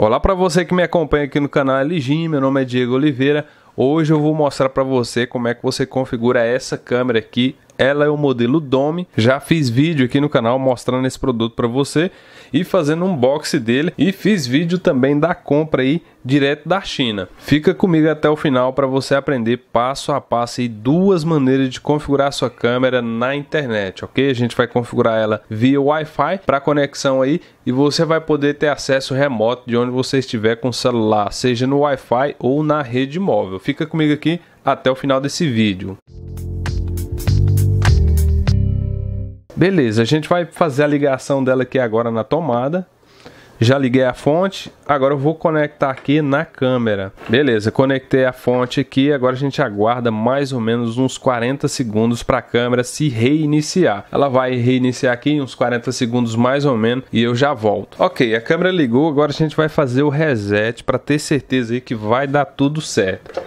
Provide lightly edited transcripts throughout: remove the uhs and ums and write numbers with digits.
Olá para você que me acompanha aqui no canal LG, meu nome é Diego Oliveira. Hoje eu vou mostrar para você como é que você configura essa câmera aqui. Ela é o modelo Dome. Já fiz vídeo aqui no canal mostrando esse produto para você e fazendo um unboxing dele. E fiz vídeo também da compra aí direto da China. Fica comigo até o final para você aprender passo a passo aí duas maneiras de configurar a sua câmera na internet, ok? A gente vai configurar ela via Wi-Fi para conexão aí e você vai poder ter acesso remoto de onde você estiver com o celular, seja no Wi-Fi ou na rede móvel. Fica comigo aqui até o final desse vídeo. Beleza, a gente vai fazer a ligação dela aqui agora na tomada. Já liguei a fonte, agora eu vou conectar aqui na câmera. Beleza, conectei a fonte aqui, agora a gente aguarda mais ou menos uns 40 segundos para a câmera se reiniciar. Ela vai reiniciar aqui uns 40 segundos mais ou menos e eu já volto. Ok, a câmera ligou, agora a gente vai fazer o reset para ter certeza aí que vai dar tudo certo.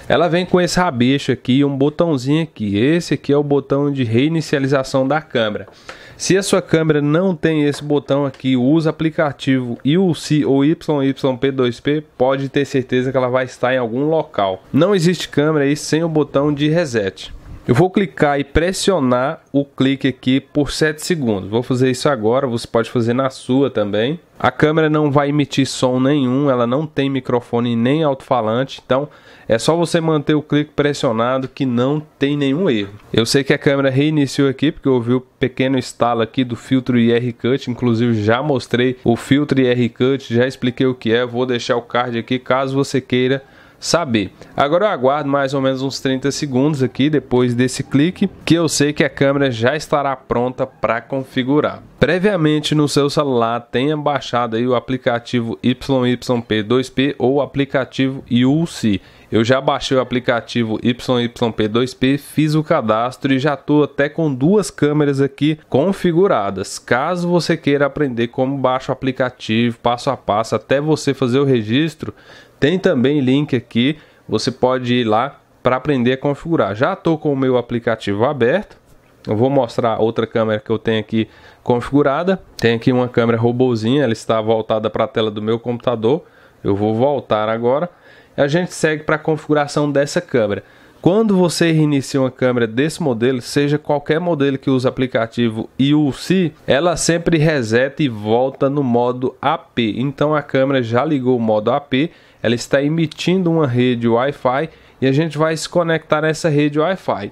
Ela vem com esse rabicho aqui e um botãozinho aqui. Esse aqui é o botão de reinicialização da câmera. Se a sua câmera não tem esse botão aqui, usa aplicativo UC ou YYP2P, pode ter certeza que ela vai estar em algum local. Não existe câmera aí sem o botão de reset. Eu vou clicar e pressionar o clique aqui por 7 segundos. Vou fazer isso agora, você pode fazer na sua também. A câmera não vai emitir som nenhum, ela não tem microfone nem alto-falante, então é só você manter o clique pressionado que não tem nenhum erro. Eu sei que a câmera reiniciou aqui porque eu ouvi o pequeno estalo aqui do filtro IR Cut, inclusive já mostrei o filtro IR Cut, já expliquei o que é, vou deixar o card aqui caso você queira saber. Agora eu aguardo mais ou menos uns 30 segundos aqui depois desse clique, que eu sei que a câmera já estará pronta para configurar. Previamente no seu celular tenha baixado aí o aplicativo YYP2P ou o aplicativo UC. Eu já baixei o aplicativo YYP2P, fiz o cadastro e já estou até com duas câmeras aqui configuradas. Caso você queira aprender como baixa o aplicativo passo a passo até você fazer o registro, tem também link aqui, você pode ir lá para aprender a configurar. Já estou com o meu aplicativo aberto. Eu vou mostrar outra câmera que eu tenho aqui configurada. Tem aqui uma câmera robozinha, ela está voltada para a tela do meu computador. Eu vou voltar agora. A gente segue para a configuração dessa câmera. Quando você reinicia uma câmera desse modelo, seja qualquer modelo que use aplicativo UC, ela sempre reseta e volta no modo AP. Então a câmera já ligou o modo AP, ela está emitindo uma rede Wi-Fi e a gente vai se conectar nessa rede Wi-Fi.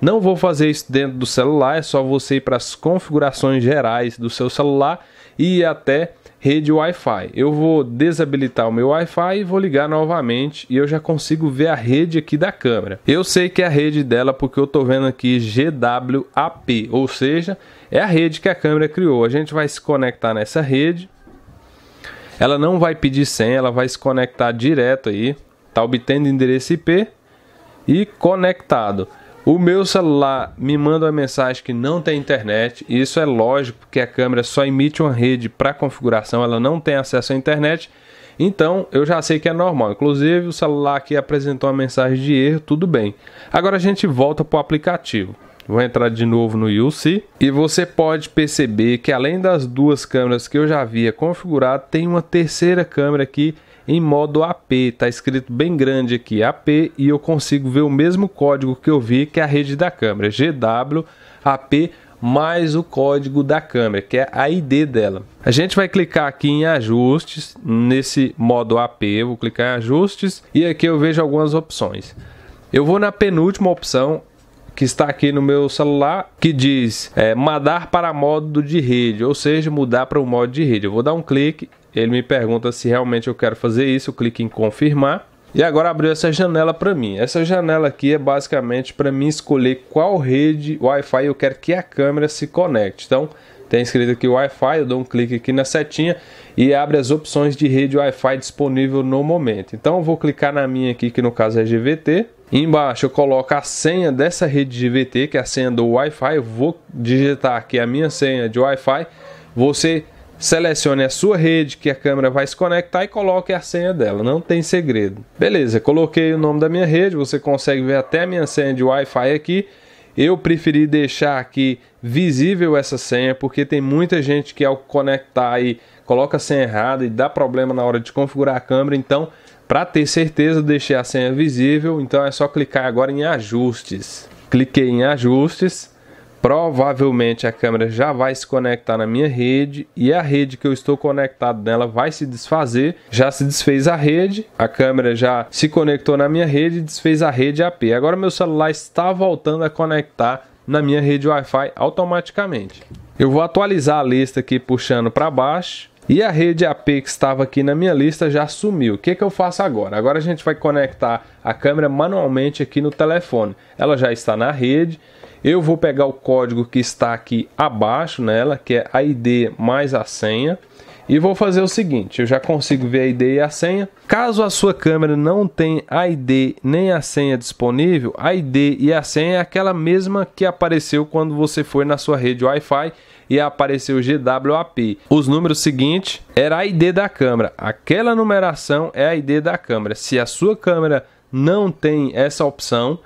Não vou fazer isso dentro do celular, é só você ir para as configurações gerais do seu celular e ir até rede Wi-Fi. Eu vou desabilitar o meu Wi-Fi e vou ligar novamente e eu já consigo ver a rede aqui da câmera. Eu sei que é a rede dela porque eu estou vendo aqui GWAP, ou seja, é a rede que a câmera criou. A gente vai se conectar nessa rede. Ela não vai pedir senha, ela vai se conectar direto aí. Está obtendo endereço IP e conectado. O meu celular me manda uma mensagem que não tem internet. Isso é lógico porque a câmera só emite uma rede para configuração, ela não tem acesso à internet. Então eu já sei que é normal. Inclusive o celular aqui apresentou uma mensagem de erro, tudo bem. Agora a gente volta para o aplicativo. Vou entrar de novo no UC e você pode perceber que além das duas câmeras que eu já havia configurado, tem uma terceira câmera aqui em modo AP, está escrito bem grande aqui AP e eu consigo ver o mesmo código que eu vi que é a rede da câmera, GWAP mais o código da câmera, que é a ID dela. A gente vai clicar aqui em ajustes, nesse modo AP, eu vou clicar em ajustes e aqui eu vejo algumas opções. Eu vou na penúltima opção, que está aqui no meu celular, que diz mudar para modo de rede, ou seja, mudar para o modo de rede. Eu vou dar um clique, ele me pergunta se realmente eu quero fazer isso, eu clico em confirmar. E agora abriu essa janela para mim. Essa janela aqui é basicamente para mim escolher qual rede Wi-Fi eu quero que a câmera se conecte. Então tem escrito aqui Wi-Fi, eu dou um clique aqui na setinha e abre as opções de rede Wi-Fi disponível no momento. Então eu vou clicar na minha aqui, que no caso é GVT. Embaixo eu coloco a senha dessa rede GVT, que é a senha do Wi-Fi. Eu vou digitar aqui a minha senha de Wi-Fi. Você selecione a sua rede que a câmera vai se conectar e coloque a senha dela, não tem segredo. Beleza, coloquei o nome da minha rede, você consegue ver até a minha senha de Wi-Fi aqui. Eu preferi deixar aqui visível essa senha porque tem muita gente que ao conectar aí coloca a senha errada e dá problema na hora de configurar a câmera. Então, para ter certeza, eu deixei a senha visível, então é só clicar agora em ajustes. Cliquei em ajustes. Provavelmente a câmera já vai se conectar na minha rede e a rede que eu estou conectado nela vai se desfazer. Já se desfez a rede, a câmera já se conectou na minha rede e desfez a rede AP. Agora meu celular está voltando a conectar na minha rede Wi-Fi automaticamente. Eu vou atualizar a lista aqui puxando para baixo e a rede AP que estava aqui na minha lista já sumiu. O que eu faço agora? Agora a gente vai conectar a câmera manualmente aqui no telefone. Ela já está na rede. Eu vou pegar o código que está aqui abaixo nela, que é a ID mais a senha. E vou fazer o seguinte, eu já consigo ver a ID e a senha. Caso a sua câmera não tenha a ID nem a senha disponível, a ID e a senha é aquela mesma que apareceu quando você foi na sua rede Wi-Fi e apareceu GWAP. Os números seguintes era a ID da câmera. Aquela numeração é a ID da câmera. Se a sua câmera não tem essa opção,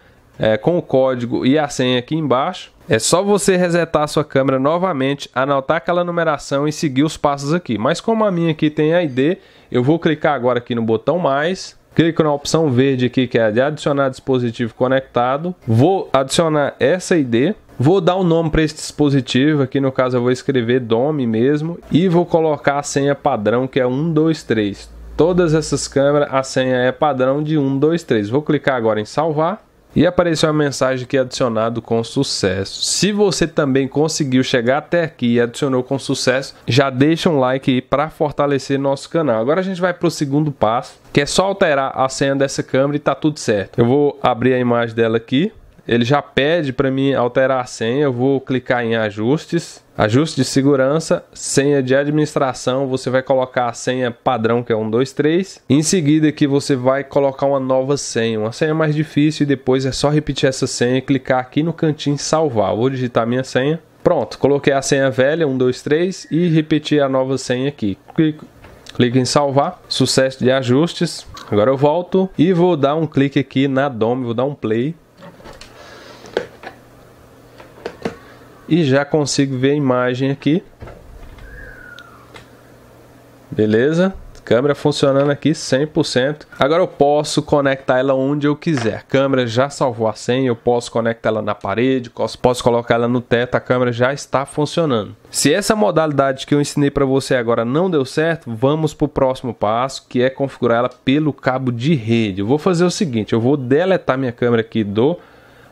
com o código e a senha aqui embaixo, é só você resetar a sua câmera novamente, anotar aquela numeração e seguir os passos aqui. Mas como a minha aqui tem ID, eu vou clicar agora aqui no botão mais, clico na opção verde aqui que é de adicionar dispositivo conectado, vou adicionar essa ID, vou dar um nome para esse dispositivo, aqui no caso eu vou escrever DOM mesmo, e vou colocar a senha padrão que é 123. Todas essas câmeras a senha é padrão de 123. Vou clicar agora em salvar. E apareceu uma mensagem aqui adicionado com sucesso. Se você também conseguiu chegar até aqui e adicionou com sucesso, já deixa um like aí para fortalecer nosso canal. Agora a gente vai para o segundo passo, que é só alterar a senha dessa câmera e tá tudo certo. Eu vou abrir a imagem dela aqui. Ele já pede para mim alterar a senha. Eu vou clicar em ajustes, ajuste de segurança, senha de administração. Você vai colocar a senha padrão que é 123. Em seguida aqui você vai colocar uma nova senha, uma senha mais difícil, e depois é só repetir essa senha e clicar aqui no cantinho salvar. Vou digitar minha senha. Pronto, coloquei a senha velha 123 e repetir a nova senha aqui. Clico em salvar, sucesso de ajustes. Agora eu volto e vou dar um clique aqui na DOM, vou dar um play. E já consigo ver a imagem aqui. Beleza? Câmera funcionando aqui 100%. Agora eu posso conectar ela onde eu quiser. A câmera já salvou a senha, eu posso conectar ela na parede, posso colocar ela no teto, a câmera já está funcionando. Se essa modalidade que eu ensinei para você agora não deu certo, vamos para o próximo passo, que é configurar ela pelo cabo de rede. Eu vou fazer o seguinte, eu vou deletar minha câmera aqui do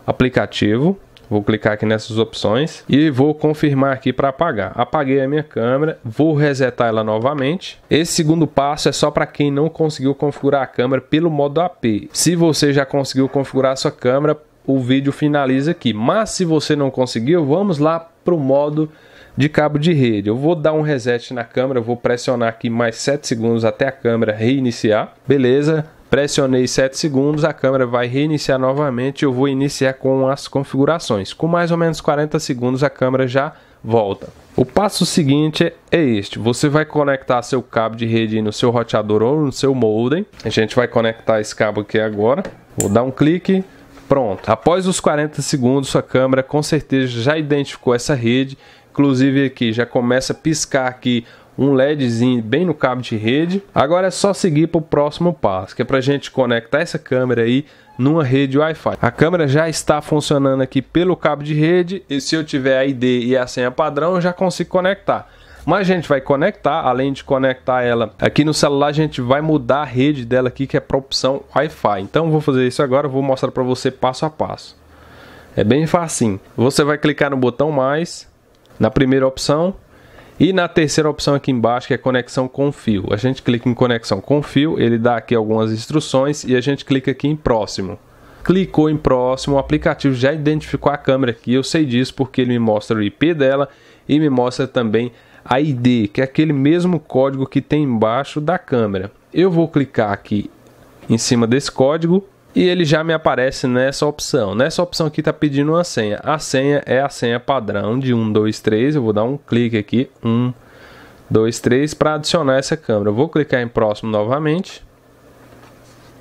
aplicativo. Vou clicar aqui nessas opções e vou confirmar aqui para apagar. Apaguei a minha câmera, vou resetar ela novamente. Esse segundo passo é só para quem não conseguiu configurar a câmera pelo modo AP. Se você já conseguiu configurar a sua câmera, o vídeo finaliza aqui. Mas se você não conseguiu, vamos lá para o modo de cabo de rede. Eu vou dar um reset na câmera, vou pressionar aqui mais 7 segundos até a câmera reiniciar. Beleza? Pressionei 7 segundos, a câmera vai reiniciar novamente. Eu vou iniciar com as configurações. Com mais ou menos 40 segundos a câmera já volta. O passo seguinte é este. Você vai conectar seu cabo de rede no seu roteador ou no seu modem. A gente vai conectar esse cabo aqui agora. Vou dar um clique. Pronto. Após os 40 segundos, sua câmera com certeza já identificou essa rede. Inclusive aqui já começa a piscar aqui um LEDzinho bem no cabo de rede. Agora é só seguir para o próximo passo, que é para a gente conectar essa câmera aí numa rede Wi-Fi. A câmera já está funcionando aqui pelo cabo de rede e se eu tiver a ID e a senha padrão eu já consigo conectar. Mas a gente vai conectar, além de conectar ela aqui no celular, a gente vai mudar a rede dela aqui, que é para a opção Wi-Fi. Então vou fazer isso agora, vou mostrar para você passo a passo. É bem facinho. Você vai clicar no botão mais, na primeira opção, e na terceira opção aqui embaixo, que é conexão com fio. A gente clica em conexão com fio, ele dá aqui algumas instruções e a gente clica aqui em próximo. Clicou em próximo, o aplicativo já identificou a câmera aqui. Eu sei disso porque ele me mostra o IP dela e me mostra também a ID, que é aquele mesmo código que tem embaixo da câmera. Eu vou clicar aqui em cima desse código e ele já me aparece nessa opção. Nessa opção aqui está pedindo uma senha. A senha é a senha padrão de 123. Eu vou dar um clique aqui, 123, para adicionar essa câmera. Eu vou clicar em próximo novamente.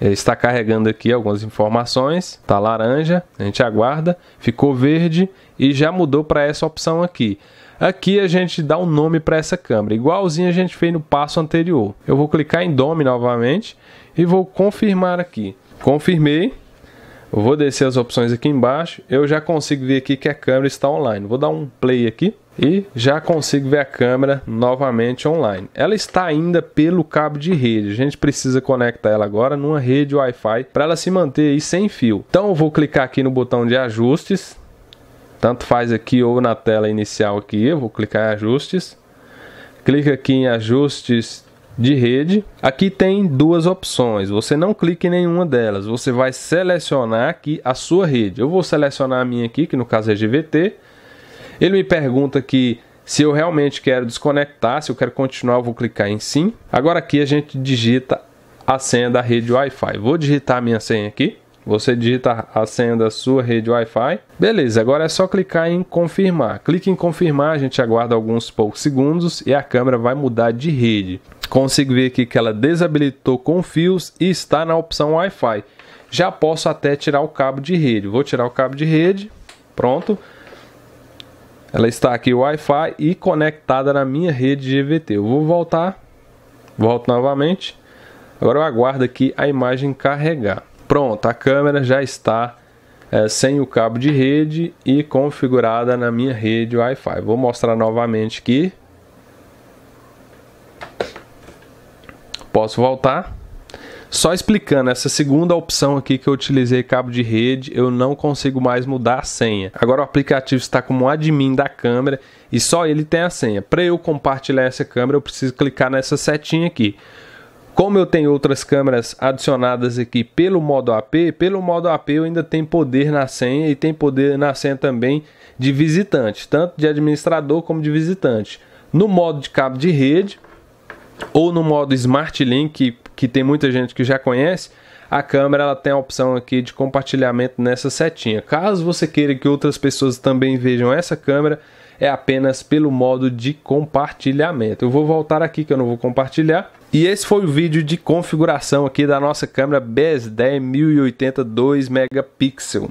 Ele está carregando aqui algumas informações. Está laranja, a gente aguarda. Ficou verde e já mudou para essa opção aqui. Aqui a gente dá um nome para essa câmera, igualzinho a gente fez no passo anterior. Eu vou clicar em Dome novamente e vou confirmar aqui. Confirmei. Eu vou descer as opções aqui embaixo. Eu já consigo ver aqui que a câmera está online. Vou dar um play aqui e já consigo ver a câmera novamente online. Ela está ainda pelo cabo de rede. A gente precisa conectar ela agora numa rede Wi-Fi para ela se manter aí sem fio. Então eu vou clicar aqui no botão de ajustes. Tanto faz aqui ou na tela inicial aqui. Eu vou clicar em ajustes. Clica aqui em ajustes de rede. Aqui tem duas opções. Você não clica em nenhuma delas. Você vai selecionar aqui a sua rede. Eu vou selecionar a minha aqui, que no caso é GVT. Ele me pergunta aqui se eu realmente quero desconectar. Se eu quero continuar, eu vou clicar em sim. Agora aqui a gente digita a senha da rede Wi-Fi. Vou digitar a minha senha aqui. Você digita a senha da sua rede Wi-Fi. Beleza, agora é só clicar em confirmar. Clique em confirmar, a gente aguarda alguns poucos segundos e a câmera vai mudar de rede. Consigo ver aqui que ela desabilitou com fios e está na opção Wi-Fi. Já posso até tirar o cabo de rede. Vou tirar o cabo de rede. Pronto. Ela está aqui Wi-Fi e conectada na minha rede GVT. Eu vou voltar. Volto novamente. Agora eu aguardo aqui a imagem carregar. Pronto, a câmera já está sem o cabo de rede e configurada na minha rede Wi-Fi. Vou mostrar novamente aqui. Posso voltar. Só explicando, essa segunda opção aqui que eu utilizei cabo de rede, eu não consigo mais mudar a senha. Agora o aplicativo está como admin da câmera e só ele tem a senha. Para eu compartilhar essa câmera, eu preciso clicar nessa setinha aqui. Como eu tenho outras câmeras adicionadas aqui pelo modo AP eu ainda tenho poder na senha e tem poder na senha também de visitante, tanto de administrador como de visitante. No modo de cabo de rede ou no modo Smart Link, que tem muita gente que já conhece, a câmera ela tem a opção aqui de compartilhamento nessa setinha. Caso você queira que outras pessoas também vejam essa câmera, é apenas pelo modo de compartilhamento. Eu vou voltar aqui que eu não vou compartilhar. E esse foi o vídeo de configuração aqui da nossa câmera BS10 1080 2 megapixels.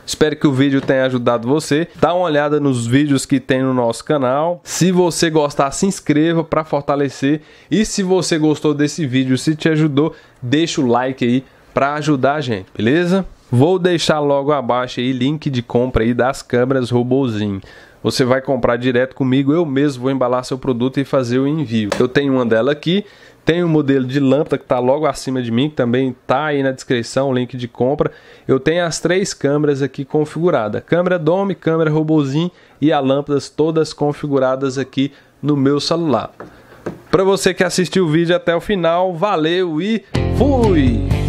Espero que o vídeo tenha ajudado você. Dá uma olhada nos vídeos que tem no nosso canal. Se você gostar, se inscreva para fortalecer. E se você gostou desse vídeo, se te ajudou, deixa o like aí para ajudar a gente, beleza? Vou deixar logo abaixo aí link de compra aí das câmeras Robozinho. Você vai comprar direto comigo, eu mesmo vou embalar seu produto e fazer o envio. Eu tenho uma dela aqui, tenho um modelo de lâmpada que está logo acima de mim, que também está aí na descrição, o link de compra. Eu tenho as três câmeras aqui configuradas, câmera Dome, câmera Robozinho e as lâmpadas todas configuradas aqui no meu celular. Para você que assistiu o vídeo até o final, valeu e fui!